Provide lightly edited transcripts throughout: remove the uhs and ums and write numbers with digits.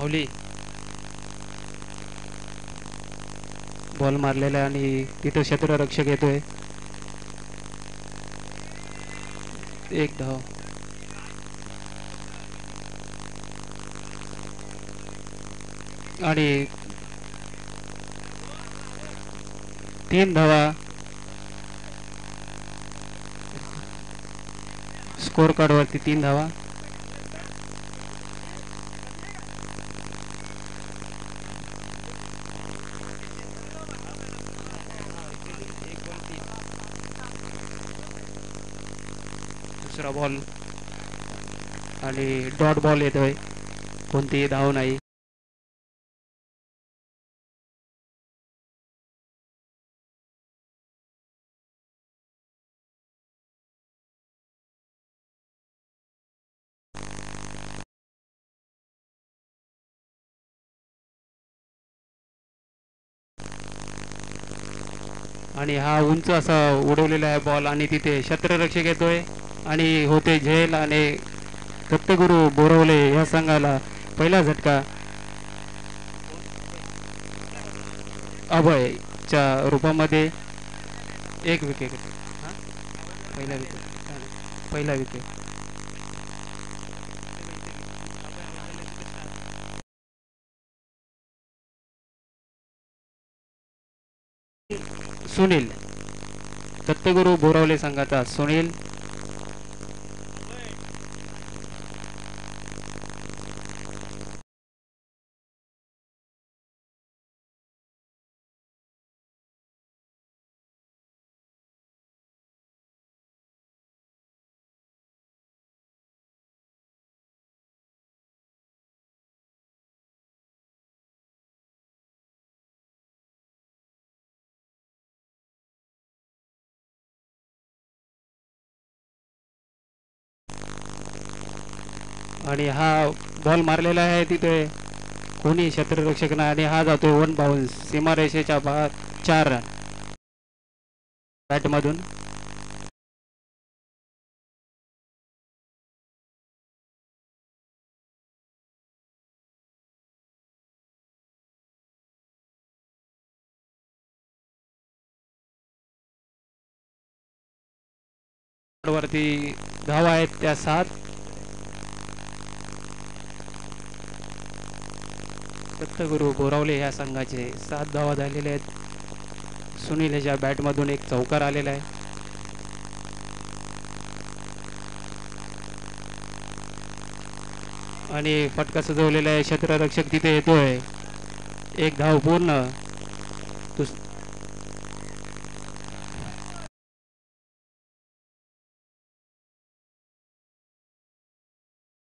धावली, बॉल मारलेला आहे आणि तिथं क्षेत्ररक्षक येतोय. एक धाव. आणि 3 धावा. स्कोर कार्डवरती 3 धावा. दुसरा बॉल आणि डॉट बॉल येतोय, कोणतीही धाव नाही. आणि हा उंच असा उडवलेला आहे बॉल आणि तिथे क्षेत्ररक्षक येतोय आणि होते झेल आणि दत्तगुरू बोरवले या संघाला पहिला झटका. अभयच्या रूपामध्ये 1 विकेट. पहिला विकेट. सुनील, दत्तगुरू बोरावले संघाचा सुनील. आणि हा बॉल मारलेला आहे तिथे कोणी क्षेत्ररक्षक नाही आणि हा जातोय 1 बाउन्स सीमारेषेच्या बाहेर. 4 रन बॅटमधून. वरती धावा आहेत त्या 7. दत्तगुरू बोरावले या संघाचे 7 धावा झालेले आहेत. सुनील ह्याच्या बॅटमधून एक चौकार आलेला आहे. आणि फटका सजवलेला आहे, क्षेत्ररक्षक तिथे येतोय. 1 धाव पूर्ण.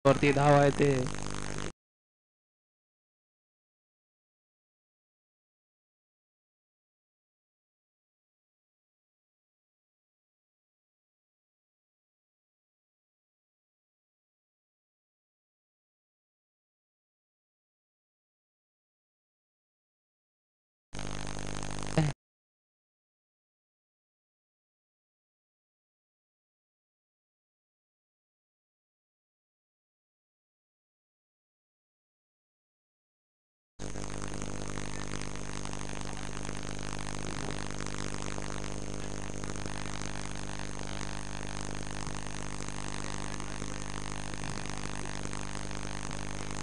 वरती धाव आहे ते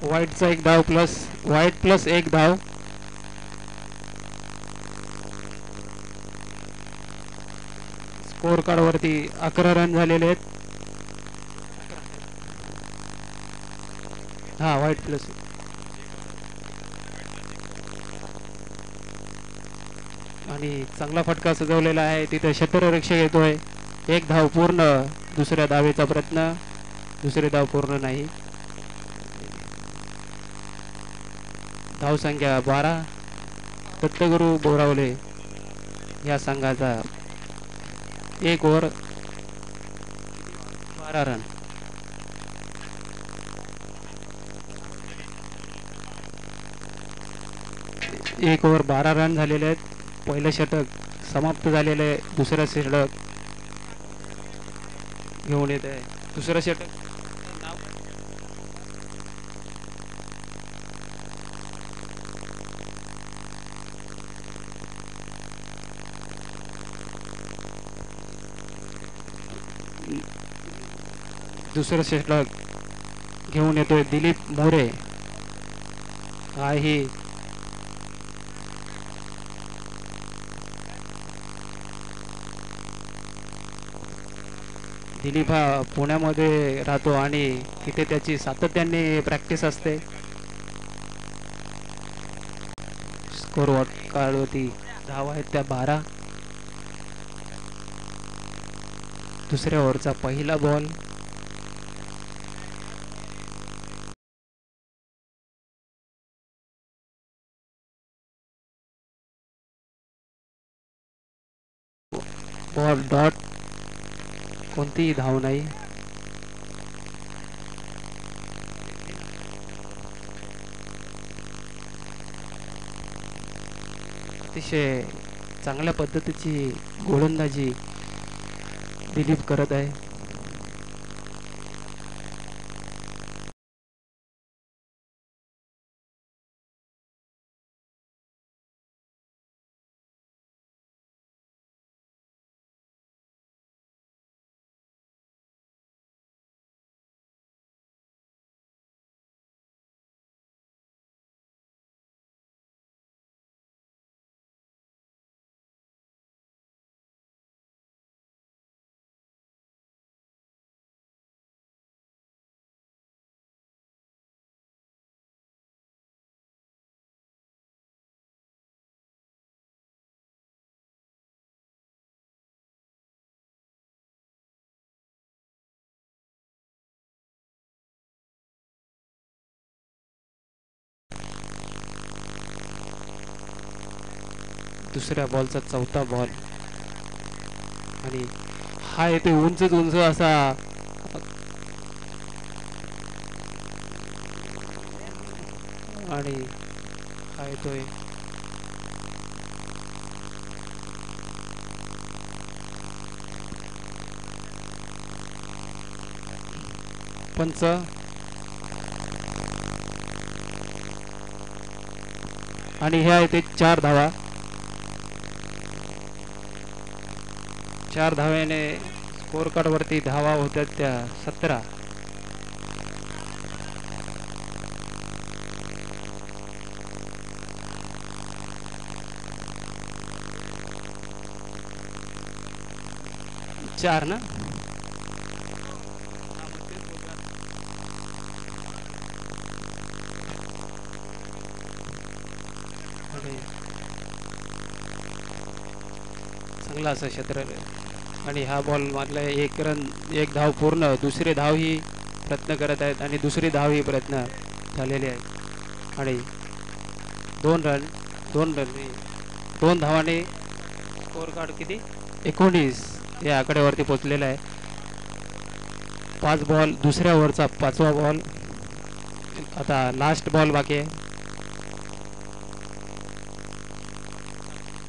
व्हाईटचा 1 धाव प्लस व्हाईट प्लस 1 धाव. स्कोर कार्ड वरती 11 रन झालेले आहेत. हा व्हाईट प्लस. आणि चांगला फटका सजवलेला आहे तिथे क्षेत्ररक्षक येतोय. 1 धाव पूर्ण. दुसऱ्या धावेचा प्रयत्न, दुसरे धाव पूर्ण नाही. धावसंख्या 12. दत्तगुरू बोरावले या संघाचा 1 ओव्हर 12 रन. 1 ओव्हर 12 रन झालेले आहेत. पहिलं षटक समाप्त झालेलं आहे. दुसरं षटक घेऊन येत आहे. दुसरं षटक दुसरं षटक घेऊन येतोय दिलीप मोरे. ही दिलीप हा पुण्यामध्ये राहतो आणि तिथे त्याची सातत्याने प्रॅक्टिस असते. स्कोर कार्ड होती धावा आहेत त्या 12. दुसऱ्या ओव्हरचा पहिला बॉल. बॉल डॉट, कोणतीही धाव नाही. अतिशय चांगल्या पद्धतीची गोलंदाजी दिलीप करत आहे. दुसऱ्या बॉलचा चौथा बॉल आणि हा येते उंच उंच असा आणि हा येतोय पंच. आणि ह्या येते 4 धावा. 4 धाव्याने स्कोर कार्ड वरती धावा होत्या त्या 17. चार ना. चांगला असं क्षेत्र आणि हा बॉल मधला 1 रन 1 धाव पूर्ण. दुसरी धाव ही प्रयत्न करत आहेत आणि दुसरी धाव ही प्रयत्न झालेली आहे आणि 2 रन 2 धावाने स्कोर कार्ड किती 19 या आकड्यावरती पोहोचलेला आहे. 5 बॉल दुसऱ्या ओव्हरचा 5वा बॉल. आता लास्ट बॉल बाकी आहे.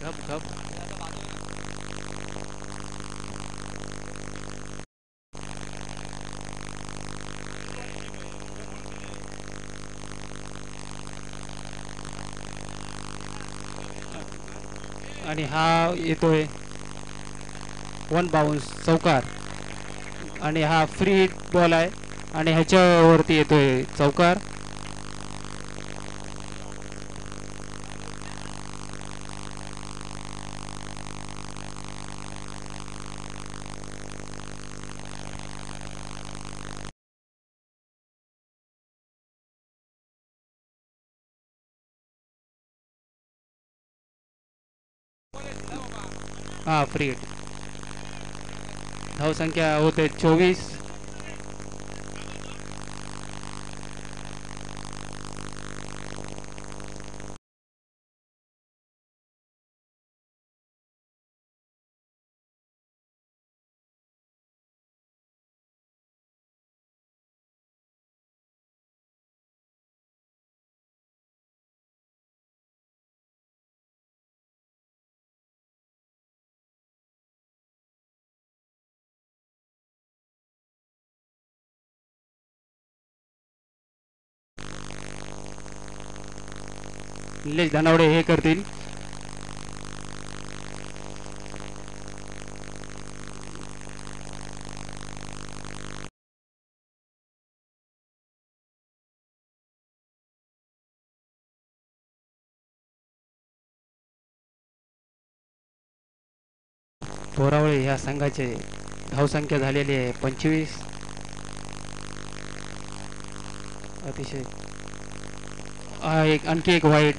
गप गप. आणि हा येतोय 1 बाउन्स चौकार आणि हा फ्री हिट बॉल आहे आणि ह्याच्यावरती येतोय चौकार. हा फ्री हिट. धावसंख्या होते 24. निलेश धनावडे हे करतील. बोरावळे ह्या संघाचे धावसंख्या झालेली आहे 25. अतिशय आणखी एक वाईट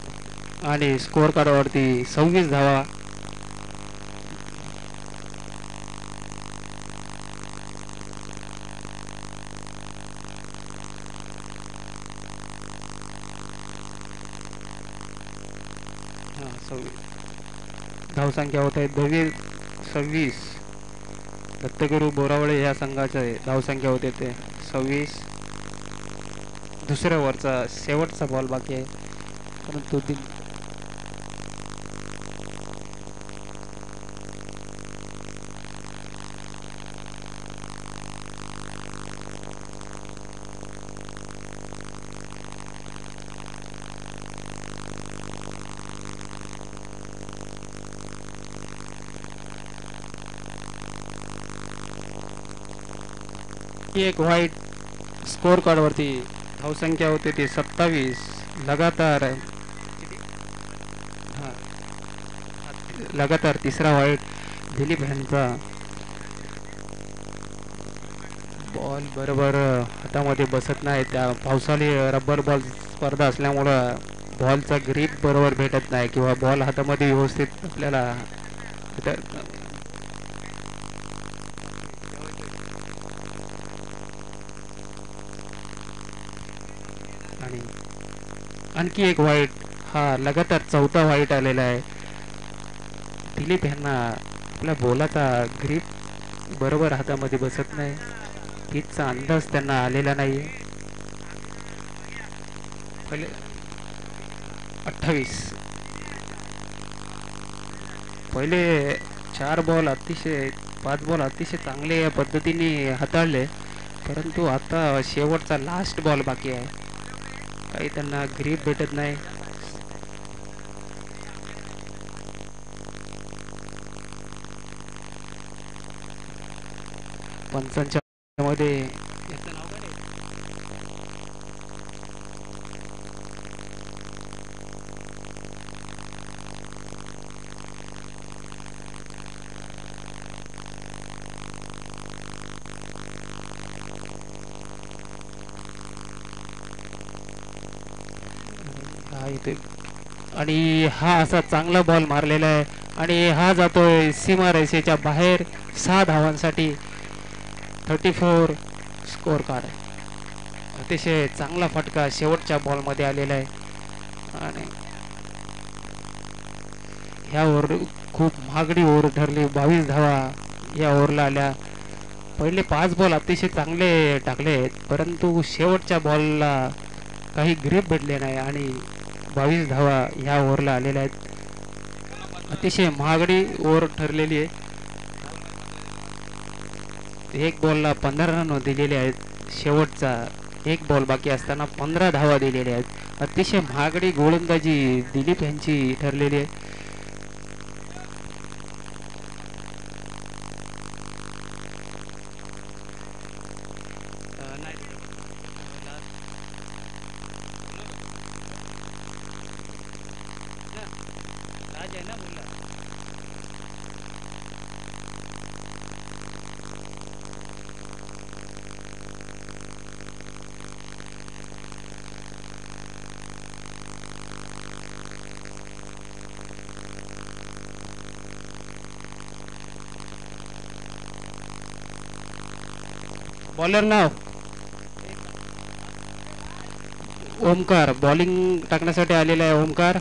आणि स्कोअर कार्डवरती 26 धावा. धावसंख्या होत आहे 26. दत्तगुरू बोरावळे या संघाचे धावसंख्या होते ते 26. दुसऱ्या ओव्हरचा शेवटचा बॉल बाकी आहे परंतु एक वाईट स्कोअर कार्डवरती धावसंख्या होते ती 27. लगातार लगातार तिसरा वाईट दिलीप यांचा बॉल बरोबर हातामध्ये बसत नाही. त्या पावसाळी रबर बॉल स्पर्धा असल्यामुळं बॉलचा ग्रीप बरोबर भेटत नाही किंवा बॉल हातामध्ये व्यवस्थित आपल्याला आणि आणखी एक वाईट हा लगातार चौथा वाईट आलेला आहे. दिलीप यांना आपल्या बॉलाचा ग्रीप बरोबर हातामध्ये बसत नाही. पिचचा अंदाज त्यांना आलेला नाही. पहिले 28. पहिले 4 बॉल अतिशय 5 बॉल अतिशय चांगले या पद्धतीने हाताळले परंतु आता शेवटचा लास्ट बॉल बाकी आहे. काही त्यांना ग्रीप भेटत नाही. पंचांच्या मध्ये आणि हा असा चांगला बॉल मारलेला आहे आणि हा जातोय सीमा रेषेच्या बाहेर 6 धावांसाठी. 34 स्कोअर कार्ड. अतिशय चांगला फटका शेवटच्या बॉलमध्ये आलेला आहे आणि ह्या ओव्हर खूप महागडी ओव्हर ठरली. 22 धावा या ओव्हरला आल्या. पहिले 5 बॉल अतिशय चांगले टाकले परंतु शेवटच्या बॉलला काही ग्रीप भेटले नाही आणि 22 धावा ह्या ओव्हरला आलेल्या आहेत. अतिशय महागडी ओव्हर ठरलेली आहे. एक बॉलला 15 रन दिलेले आहेत. शेवटचा एक बॉल बाकी असताना 15 धावा दिलेल्या आहेत. अतिशय महागडी गोलंदाजी दिलीप यांची ठरलेली आहे. बॉलर नाव ओमकार. बॉलिंग टाकण्यासाठी आलेला आहे ओमकार.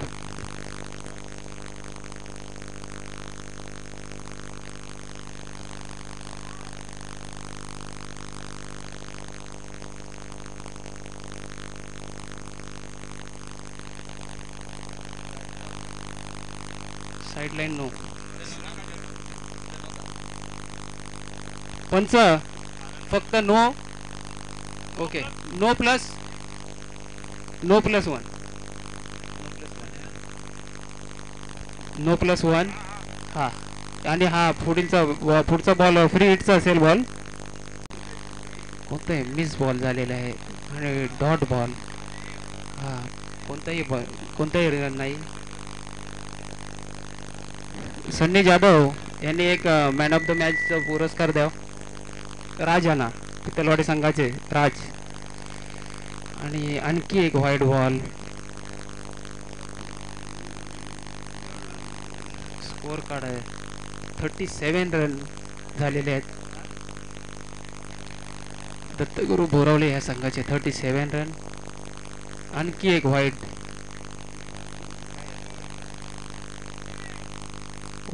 Side line no. पंच फक्त no. Okay no plus 1. No plus 1. हा आणि हा पुढचा बॉल फ्री हिटचा असेल. बॉल कोणताही मिस बॉल झालेला आहे आणि डॉट बॉल. हा कोणताही रन नाही. सन्नी जाधव यांनी एक मॅन ऑफ द मॅचचा पुरस्कार द्याव. राज यांना पित्तलवाडी संघाचे राज. आणि आणखी एक व्हाईट बॉल. स्कोर कार्ड आहे 37 रन झालेले आहेत. दत्तगुरू बोरावले ह्या संघाचे 37 रन. आणखी एक व्हाईट.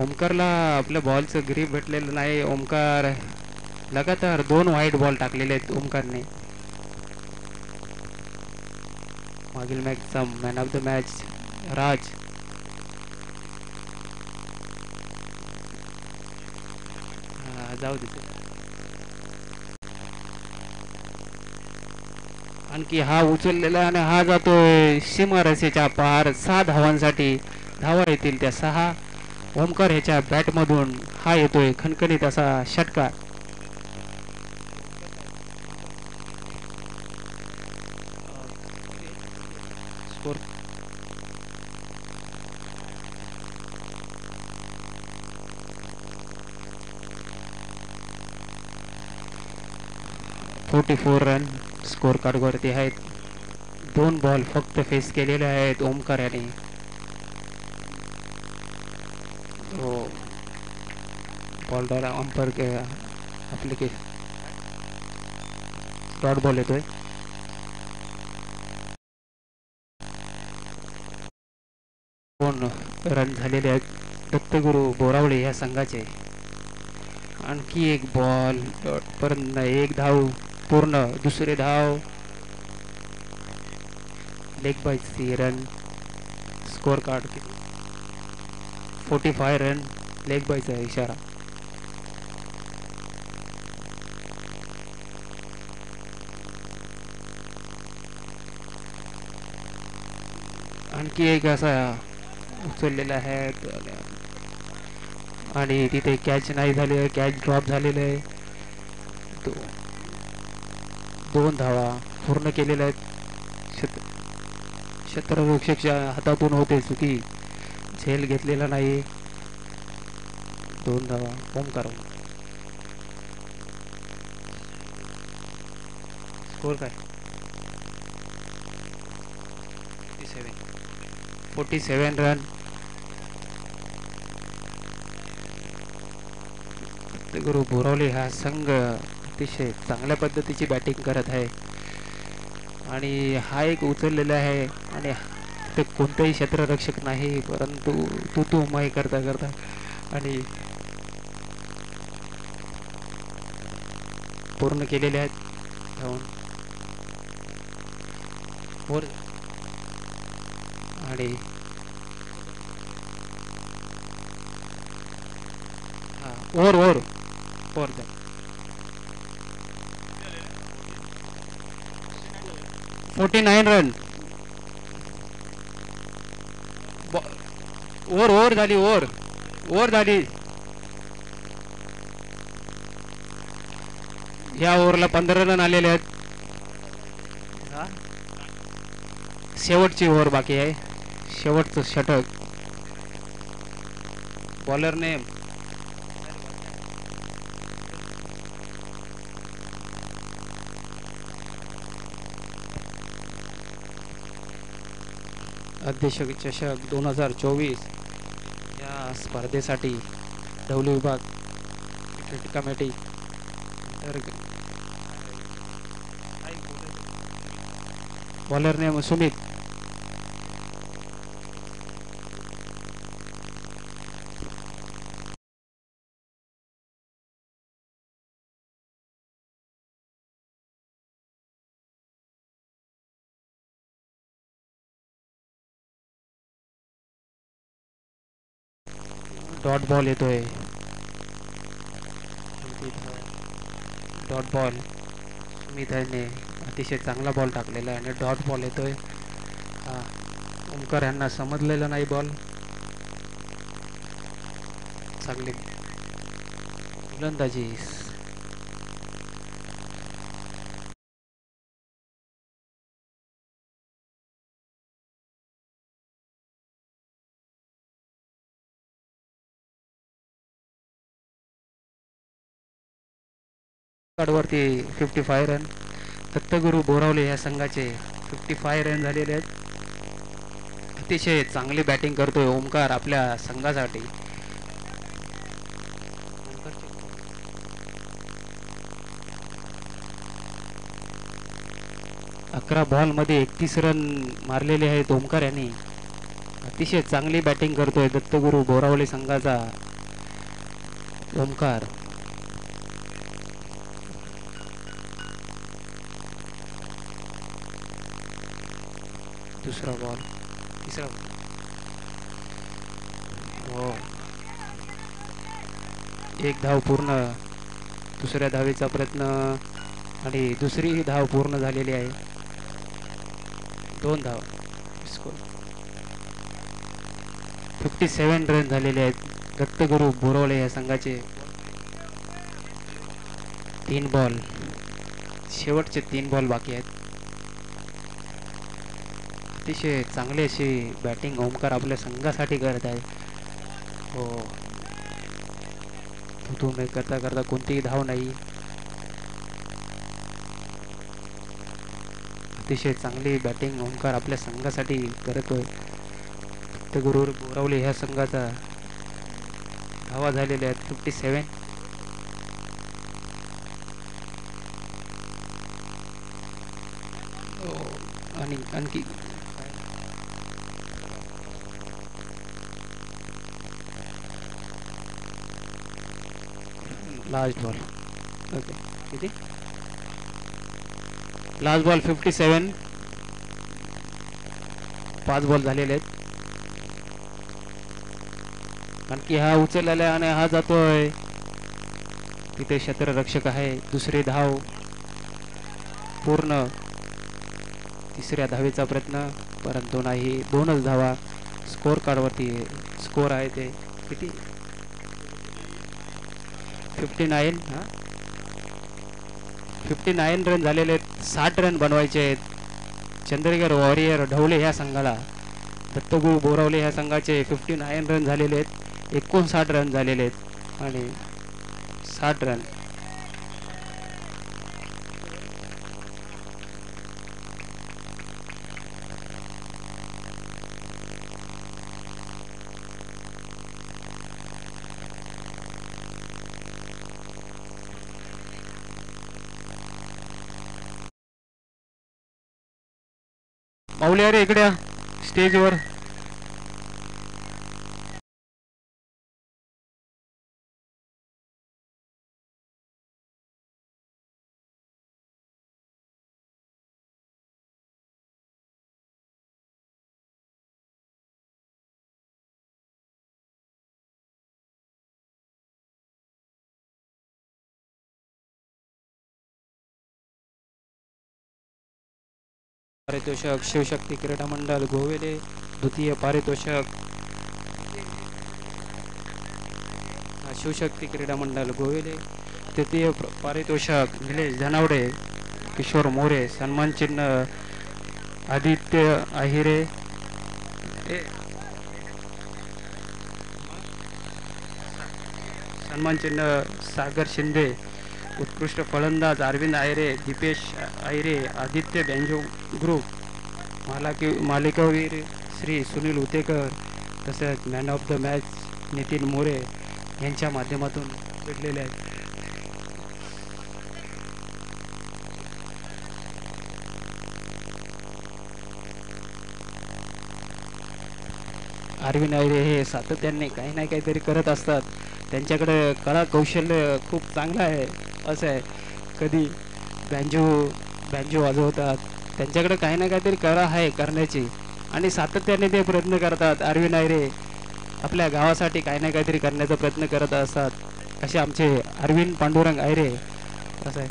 ओमकारला आपल्या बॉलचं ग्रीप भेटलेलं नाही. ओमकार लगातार 2 व्हाईट बॉल टाकलेले आहेत ओमकारने. मागील मॅचचा मॅन ऑफ द मॅच राज. जाऊ दे. आणखी हा उचललेला आणि हा जातोय सीमारेषेच्या पार. 6 धावांसाठी धावा येतील त्या 6. ओमकार ह्याच्या बॅटमधून हा येतोय खणखणीत असा षटकार. स्कोर 44 रन स्कोर कार्डवरती आहेत. 2 बॉल फक्त फेस केलेले आहेत ओमकार याने. हो बॉल अंपर आपले के डॉट बॉल येतोय. रन झालेले आहेत दत्तगुरू बोरावळे या संघाचे. आणखी एक बॉल परत एक धाव पूर्ण. दुसरे धाव leg bye run. Score card 45 run leg बायचा इशारा. आणखी एक असा उचललेला आहे आणि तिथे कॅच नाही झाले. कॅच ड्रॉप झालेलं आहे. 2 धावा पूर्ण केलेल्या आहेत. क्षेत्ररक्षकच्या हातातून होते चुकी. झेल घेतलेला नाही. 2 धावा ओमकार. स्कोर काय 47 रन. गुरु बोरावले हा संघ अतिशय चांगल्या पद्धतीची बॅटिंग करत आहे. आणि हा एक उचललेला आहे आणि ते कोणताही क्षेत्ररक्षक नाही परंतु तू माही करता करता आणि पूर्ण केलेले आहेत. आणि over over over 49 run. Over झाली. ओव्हर झाली. या ओव्हरला 15 रन आलेले आहेत. शेवटची ओव्हर बाकी आहे. शेवटचं षटक. बॉलरने अध्यक्ष चषक 2024 या स्पर्धेसाठी डब्ल्यू विभाग cricket committee bowler name Sumit. Dot ball येतोय. डॉट बॉल सुमितने अतिशय चांगला बॉल टाकलेला आहे आणि डॉट बॉल येतोय. ओमकार यांना समजलेला नाही बॉल. चांगली गोलंदाजी कार्डवरती 55 रन. दत्तगुरू बोरावले या संघाचे 55 रन झालेले आहेत. अतिशय चांगली बॅटिंग करतोय ओमकार आपल्या संघासाठी. 11 बॉलमध्ये 31 रन मारलेले आहेत ओमकार यांनी. अतिशय चांगली बॅटिंग करतोय दत्तगुरू बोरावले संघाचा ओमकार. दुसरा बॉल, तिसरा बॉल. हो, एक धाव पूर्ण. दुसऱ्या धावेचा प्रयत्न आणि दुसरी धाव पूर्ण झालेली आहे. 2 धाव. स्कोर 57 रन झालेले आहेत दत्तगुरू बोरावले या संघाचे. 3 बॉल, शेवटचे 3 बॉल बाकी आहेत. अतिशय चांगली अशी बॅटिंग ओमकार आपल्या संघासाठी करत आहे. हो, तुम्ही करता करता कोणतीही धाव नाही. अतिशय चांगली बॅटिंग ओमकार आपल्या संघासाठी करतोय. दत्तगुरू बोरावले ह्या संघाचा धावा झालेल्या आहेत 57. आणि आणखी लास्ट बॉल. ओके, किती? Last ball 57. 5 बॉल झालेले आहेत. आणखी हा उचललेला आणि हा जातोय. तिथे क्षेत्ररक्षक आहे. दुसरी धाव पूर्ण. तिसऱ्या धावेचा प्रयत्न परंतु नाही. 2च धावा स्कोर कार्डवरती स्कोर आहे ते किती? 59. 59 रन झालेले आहेत. 60 रन बनवायचे आहेत चंद्रगड वॉरियर ढवले ह्या संघाला. दत्तगुरू बोरावले ह्या संघाचे 59 रन झालेले आहेत. 59 रन झालेले आहेत आणि 60 रन. माऊली अरे इकडे स्टेजवर. पारितोषक शिवशक्ती क्रीडा मंडळ गोवेले. द्वितीय पारितोषक शिवशक्ती क्रीडा मंडळ गोवेले. तृतीय पारितोषक निलेश धनावडे किशोर मोरे. सन्मान चिन्ह आदित्य आहिरे. सन्मान चिन्ह सागर शिंदे. उत्कृष्ट फलंदाज अरविंद आयरे, दीपेश आयरे, आदित्य बँजो ग्रुप मालिकावीर श्री सुनील उतेकर. तसेच man of the match Nitin More यांच्या माध्यमातून भेटलेले आहेत. अरविंद आयरे हे सातत्याने काही ना काहीतरी करत असतात. त्यांच्याकडे कला कौशल्य खूप चांगलं आहे. असं आहे, कधी बँजो वाजवतात. त्यांच्याकडे काही ना काहीतरी कला आहे करण्याची आणि सातत्याने ते प्रयत्न करतात. अरविंद आयरे आपल्या गावासाठी काही ना काहीतरी करण्याचा प्रयत्न करत असतात. असे आमचे अरविंद पांडुरंग आयरे. असं आहे.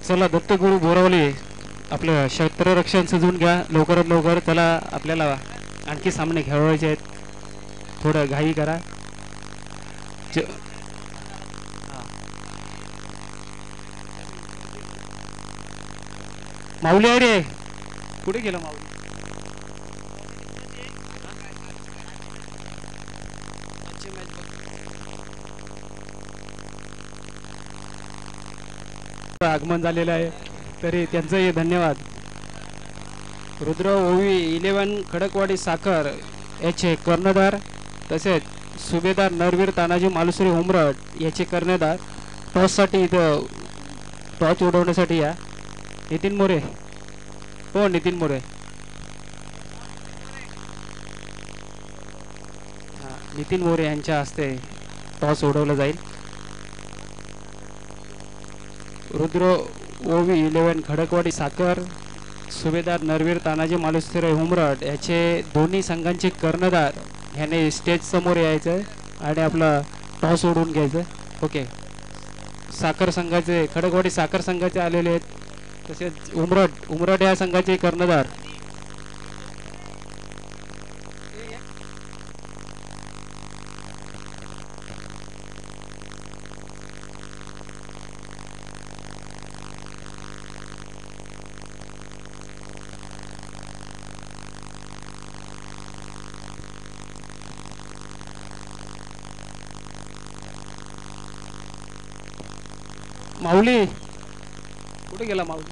चला दत्तगुरू बोरावले आपलं क्षेत्ररक्षण सजवून घ्या लवकरात लवकर. चला आपल्याला आणखी सामने खेळवायचे आहेत. थोडं घाई करा. माऊली आहे रे, कुठे गेलं माऊली? आगमन झालेलं आहे, तरी त्यांचंही धन्यवाद. रुद्र ओवी 11 खडकवाडी साखर याचे कर्णधार, तसेच सुभेदार नरवीर तानाजी मालुसरे उमरट याचे कर्णधार. टॉससाठी इथं टॉस उडवण्यासाठी या नितीन मोरे. हो, नितीन मोरे. नितीन मोरे यांच्या हस्ते टॉस उडवलं जाईल. रुद्र ओवी 11 खडकवाडी साखर, सुभेदार नरवीर तानाजी मालुसरे उमरट याचे दोन्ही संघांचे कर्णधार ह्याने स्टेज समोर यायचं आणि आपला टॉस उडवून घ्यायचं. ओके. साखर संघाचे, खडकवाडी साखर संघाचे आलेले आहेत, तसेच उमरट या संघाचे कर्णधार. माऊली कुठे गेला? माऊली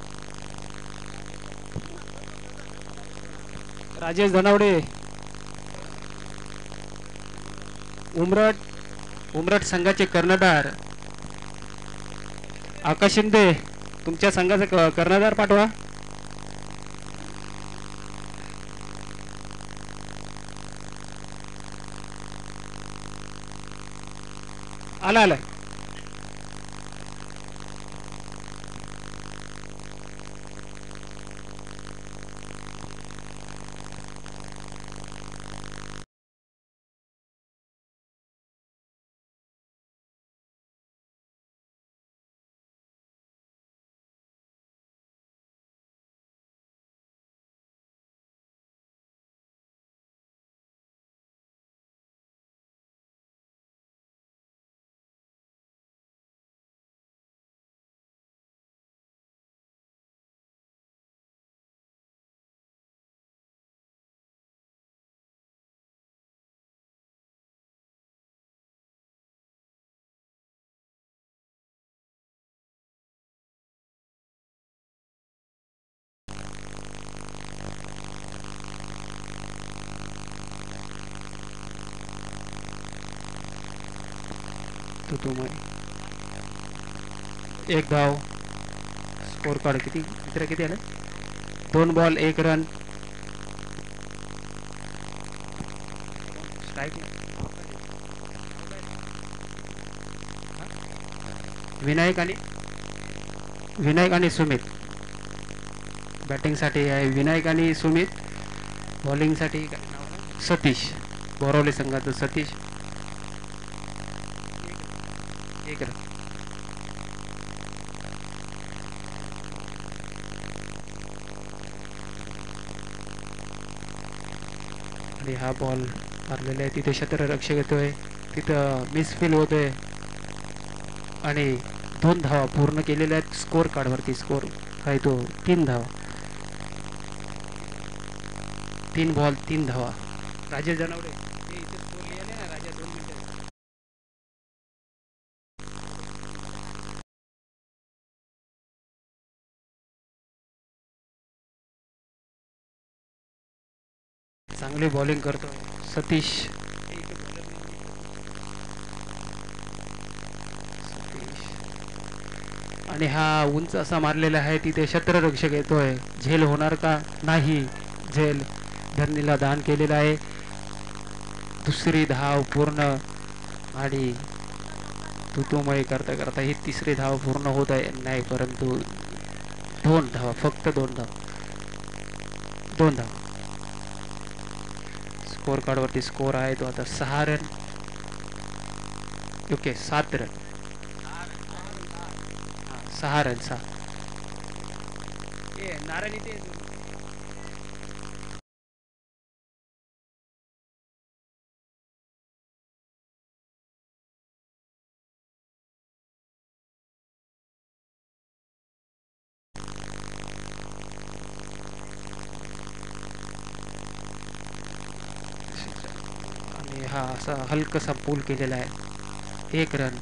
राजेश धनावडे. उमरट संघाचे कर्णधार आकाश शिंदे, तुमच्या संघाचा कर्णधार पाठवा. आला. एक धाव. स्कोर कार्ड किती आले? 2 बॉल 1 रन. विनायक आणि सुमित बॅटिंगसाठी आहे. विनायक आणि सुमित. बॉलिंगसाठी सतीश, बोरवली संघाचं सतीश. 1 रन. आणि हा बॉल मारलेला आहे, तिथे क्षेत्ररक्षक येतोय, तिथं मिसफील होतोय आणि 2 धावा पूर्ण केलेल्या आहेत. स्कोर कार्डवरती स्कोर आहे तो 3 धावा. 3 बॉल 3 धावा. राजेश जनवडे चांगली बॉलिंग करतो सतीश. आणि हा उंच असा मारलेला आहे, तिथे क्षेत्ररक्षक येतोय. झेल होणार का? नाही, झेल धरणीला दान केलेला आहे. दुसरी धाव पूर्ण आणि तुतुमय करता करता ही तिसरी धाव पूर्ण होत आहे. नाही, परंतु 2 धावा, फक्त 2 धाव. स्कोर कार्डवरती स्कोर आहे तो आता 6 run. Okay, 7 run. 6 run. Narayani ते आणि हा असा हलकसा पूल केलेला आहे. 1 रन.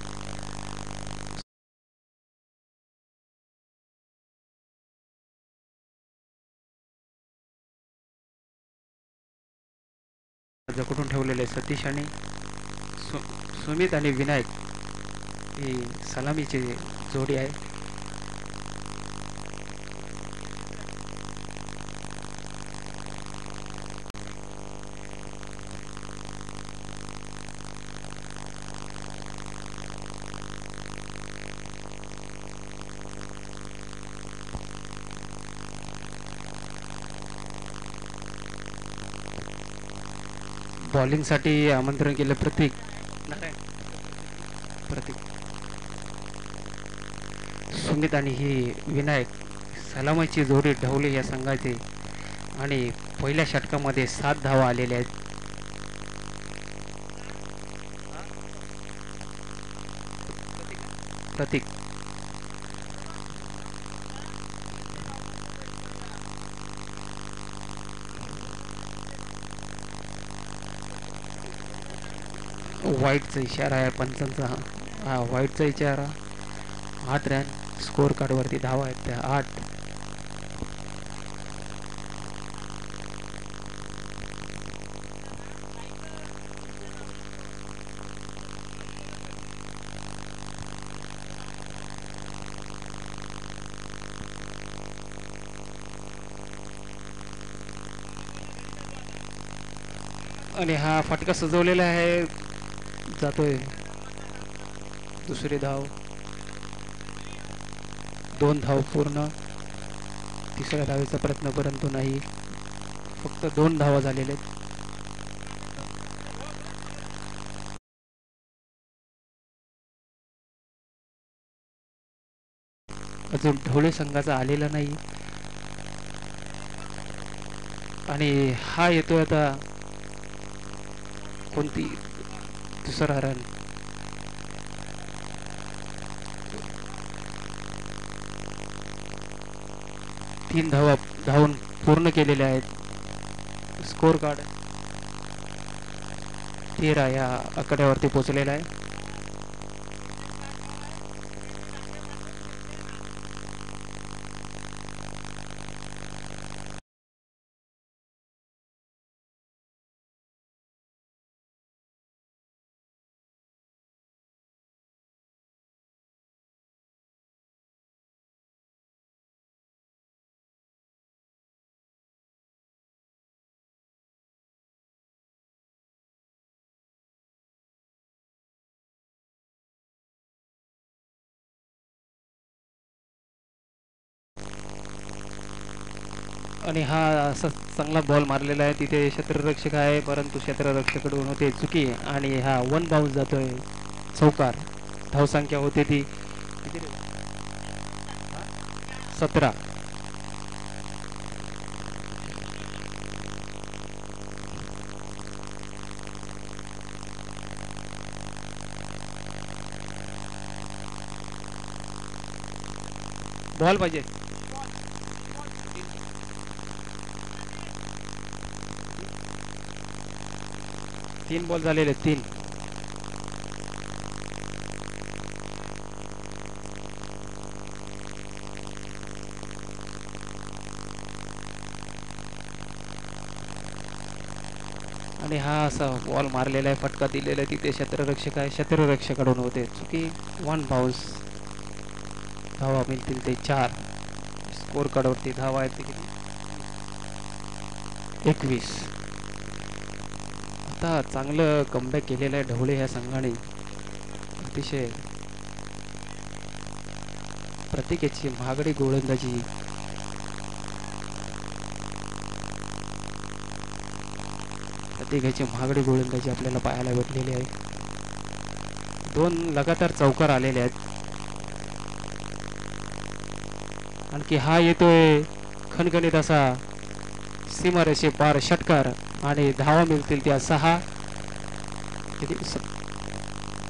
जकडून ठेवलेले सतीश आणि सुमित आणि विनायक ही सलामीची जोडी आहे. बॉलिंगसाठी आमंत्रण केलं प्रतीक. सुमित आणि ही विनायक सलामीची जोडी ढवली या संघाचे आणि पहिल्या षटकामध्ये 7 धावा आलेल्या आहेत. प्रतीक व्हाईटचा इशारा आहे पंचांचा. हा व्हाईटचा इशारा. 8 रन स्कोर कार्डवरती धावा आहेत त्या 8. आणि हा फटका सजवलेला आहे. जातोय दुसरी धाव. 2 धाव पूर्ण. तिसऱ्या धावेचा प्रयत्न परंतु नाही. फक्त 2 धावा झालेले आहेत. अजून ढोळे संघाचा आलेला नाही आणि हा येतोय आता कोणती दुसरा रन. तीन धावा धावून पूर्ण केलेल्या आहेत. स्कोर कार्ड 13 या आकड्यावरती पोहोचलेला आहे. आणि हा असा चांगला बॉल मारलेला आहे. तिथे क्षेत्ररक्षक आहे परंतु क्षेत्ररक्षकाकडून होते चुकी आणि हा 1 बाउन्स जातोय चौकार. धावसंख्या होते ती 17. बॉल पाहिजे. 3 बॉल झालेले 3. आणि हा असा बॉल मारलेला आहे. फटका दिलेला आहे. तिथे क्षेत्ररक्षक आहे. क्षेत्ररक्षकाकडून होते चुकी. 1 बाउन्स. धावा मिळतील ते 4. स्कोर कार्डवरती धावा आहेत ते 21. आता चांगलं कमबॅक केलेलं आहे ढवळे ह्या संघाने. अतिशय प्रत्येकाची महागडी गोलंदाजी. प्रत्येकाची महागडी गोलंदाजी आपल्याला पाहायला भेटलेली आहे. 2 लगातार चौकार आलेले आहेत. आणखी हा येतोय खणखणीत असा सीमारेषे पार षटकार आणि धावा मिळतील त्या 6.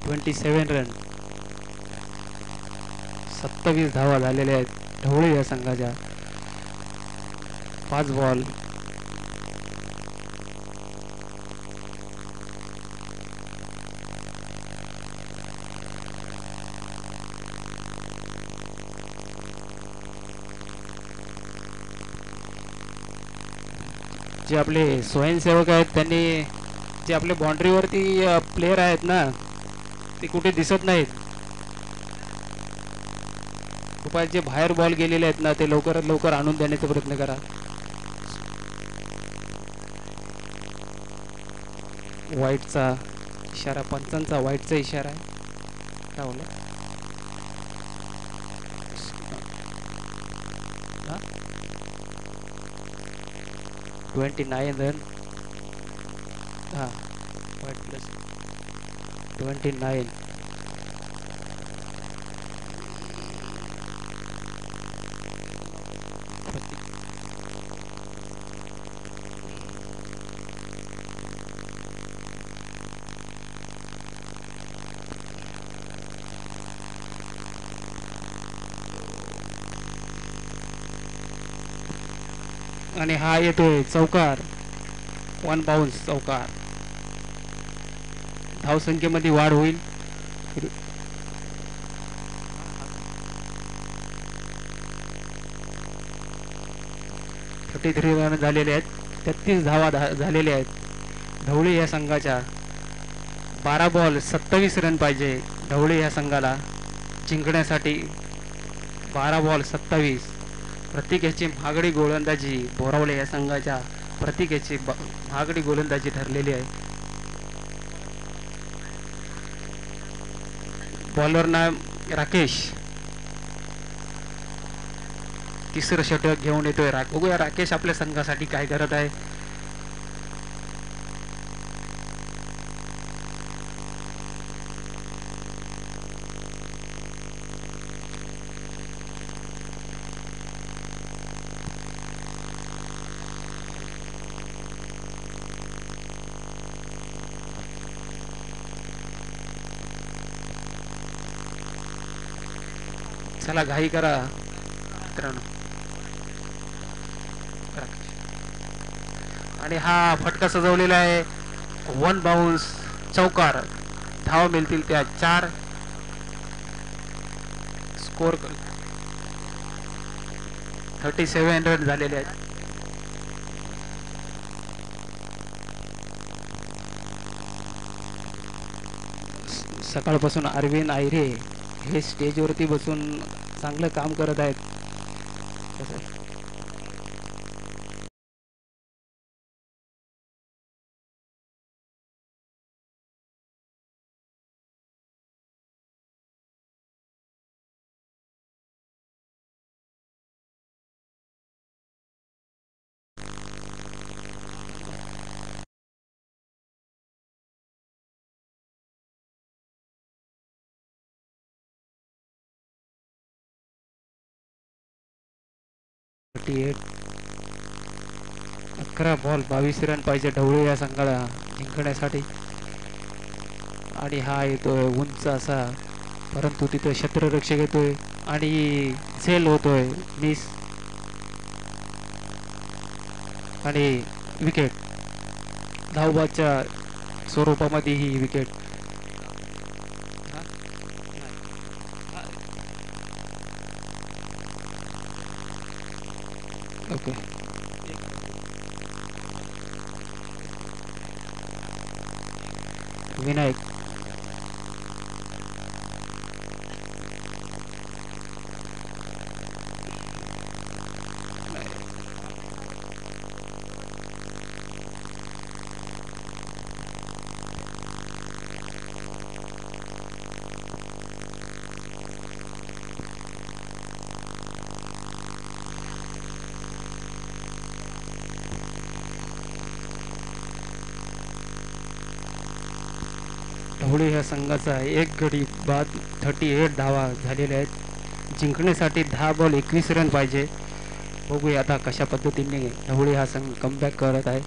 27 रन. 27 धावा झालेल्या आहेत ढवळे या संघाच्या. 5 बॉल. जे आपले स्वयंसेवक आहेत त्यांनी जे आपले बाउंड्रीवरती प्लेयर आहेत ना ते कुठे दिसत नाहीत. कृपया जे बाहेर बॉल गेलेले आहेत ना ते लवकरात लवकर आणून देण्याचा प्रयत्न करा. वाईटचा इशारा, पंचांचा वाईटचा इशारा आहे. काय बोला? 29 रन. हां, वाईट प्लस 29. आणि हा येतोय चौकार, 1 बाउन्स चौकार. धावसंख्येमध्ये वाढ होईल. 33 रन झालेले आहेत. 33 धावा झालेले आहेत ढवळे या संघाच्या. 12 बॉल 27 रन पाहिजे ढवळे या संघाला जिंकण्यासाठी. 12 बॉल 27. प्रत्येकाची महागडी गोलंदाजी बोरावले या संघाच्या प्रत्येकाची महागडी गोलंदाजी ठरलेली आहे. बॉलर नाम राकेश. तिसरं षटक घेऊन येतोय. बघूया राकेश आपल्या संघासाठी काय करत आहे. चला घाई करा मित्रांनो. आणि हा फटका सजवलेला आहे. 1 बाउन्स चौकार. धाव मिळतील त्या 4. स्कोर 37 रन झालेले आहेत. सकाळपासून अरविंद आयरे हे स्टेजवरती बसून चांगलं काम करत आहेत. एट 11 बॉल 22 रन पाहिजे ढवळे या संघाला जिंकण्यासाठी. आणि हा येतोय उंच असा, परंतु तिथं क्षेत्ररक्षक येतोय आणि झेल होतोय मिस. आणि विकेट. धावबाच्या स्वरूपामध्ये ही विकेट. ओके. विनायक. ढवळे ह्या संघाचा एक गडी बाद 38 धावा झालेल्या आहेत. जिंकण्यासाठी 10 बॉल 21 रन पाहिजे. बघूया आता कशा पद्धतीने ढवळे हा संघ कमबॅक करत आहे.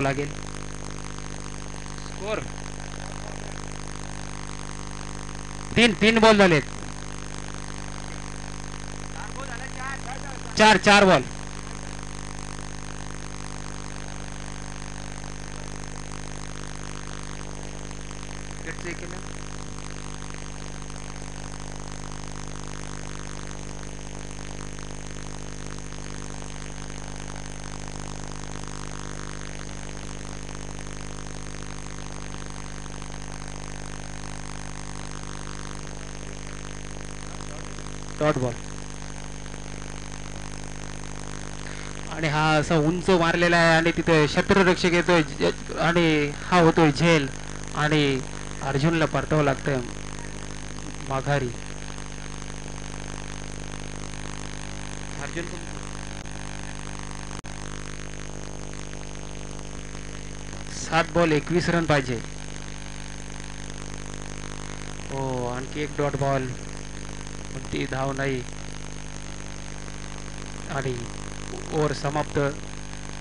लागेल. स्कोर 3 बॉल झालेत. 4 बॉल. Dot ball. आणि हा असा उंच मारलेला आहे आणि तिथे शत्रुरक्षक येतोय आणि हा होतोय झेल आणि अर्जुनला परतावं लागतंय माघारी. अर्जुन 7 बॉल 21 रन पाहिजे. हो, आणखी एक डॉट बॉल. कोणती धाव नाही आणि ओव्हर समाप्त.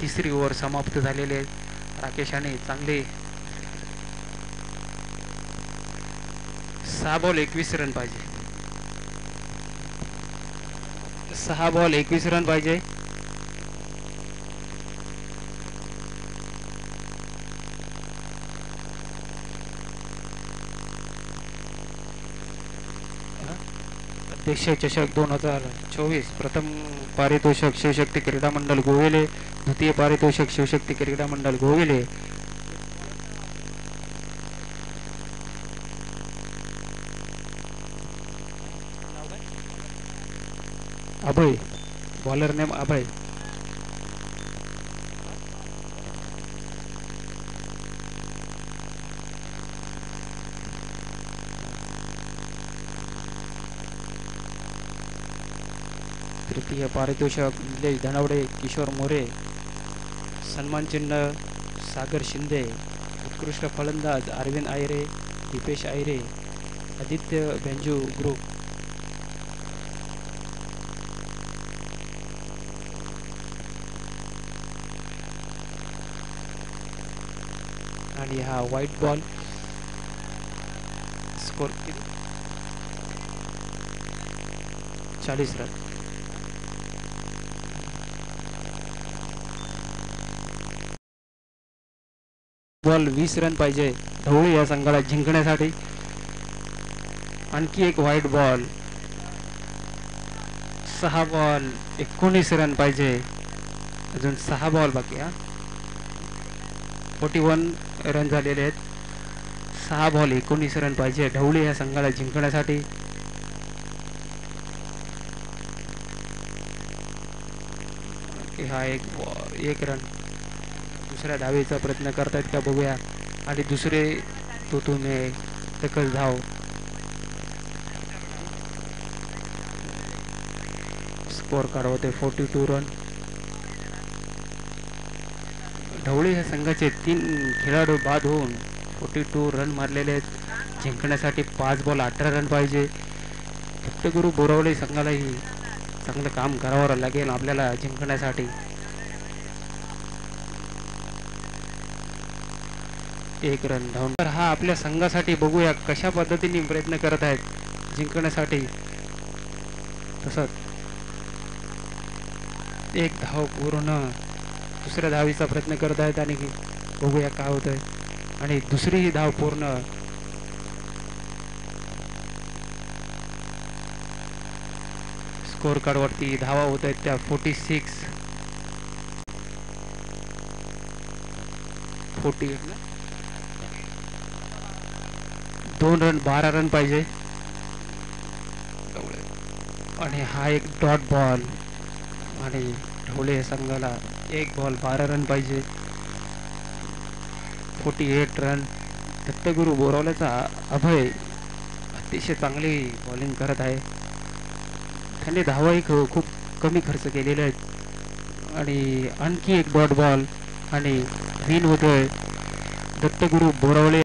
तिसरी ओव्हर समाप्त झालेली आहे. राकेशाने चांगले 6 बॉल 21 रन पाहिजे. 6 बॉल 21 रन पाहिजे. अध्यक्ष चषक 2024. प्रथम पारितोषिक शिवशक्ती क्रीडा मंडळ गोविले. द्वितीय पारितोषिक शिवशक्ती क्रीडा मंडळ गोविले. अभय. बॉलर नेम अभय. तृतीय पारितोषिक निलेश धनावडे, किशोर मोरे. सन्मान चिन्ह सागर शिंदे. उत्कृष्ट फलंदाज अरविंद आयरे, दीपेश आयरे, आदित्य बेंजू ग्रुप. आणि हा white ball. Score 40 run. Ball 20 run पाहिजे ढवळी या संघाला जिंकण्यासाठी. आणखी एक व्हाईट बॉल. 6 बॉल 19 रन पाहिजे. अजून 6 बॉल बाकी. 41 रन झालेले आहेत. 6 बॉल 19 रन पाहिजे ढवळी या संघाला जिंकण्यासाठी. हा एक रन. दुसऱ्या धावेचा प्रयत्न करतायत का बघूया. आणि दुसरे तुम्ही एकच धाव. स्कोर कार्ड होते 42 रन. ढवळी ह्या संघाचे 3 खेळाडू बाद होऊन 42 रन मारलेले आहेत. जिंकण्यासाठी 5 बॉल 18 रन पाहिजे. दत्तगुरू बोरावले संघालाही चांगलं काम करावं लागेल आपल्याला जिंकण्यासाठी. 1 रन धावून. तर हा आपल्या संघासाठी बघूया कशा पद्धतीने प्रयत्न करत आहेत जिंकण्यासाठी. तसंच 1 धाव पूर्ण. दुसऱ्या धावीचा प्रयत्न करत आहेत आणि बघूया काय होत आहे. आणि दुसरी ही धाव पूर्ण. स्कोर कार्डवरती धावा होत आहेत त्या 46. 2 रन 12 रन पाहिजे. आणि हा एक डॉट बॉल. आणि ढवळे संघाला 1 बॉल 12 रन पाहिजे. 48 रन. दत्तगुरू बोरावल्याचा अभय अतिशय चांगली बॉलिंग करत आहे. त्यांनी धावाही खूप कमी खर्च केलेले आहेत. आणि आणखी एक डॉट बॉल आणि विन होतोय दत्तगुरू बोरावले.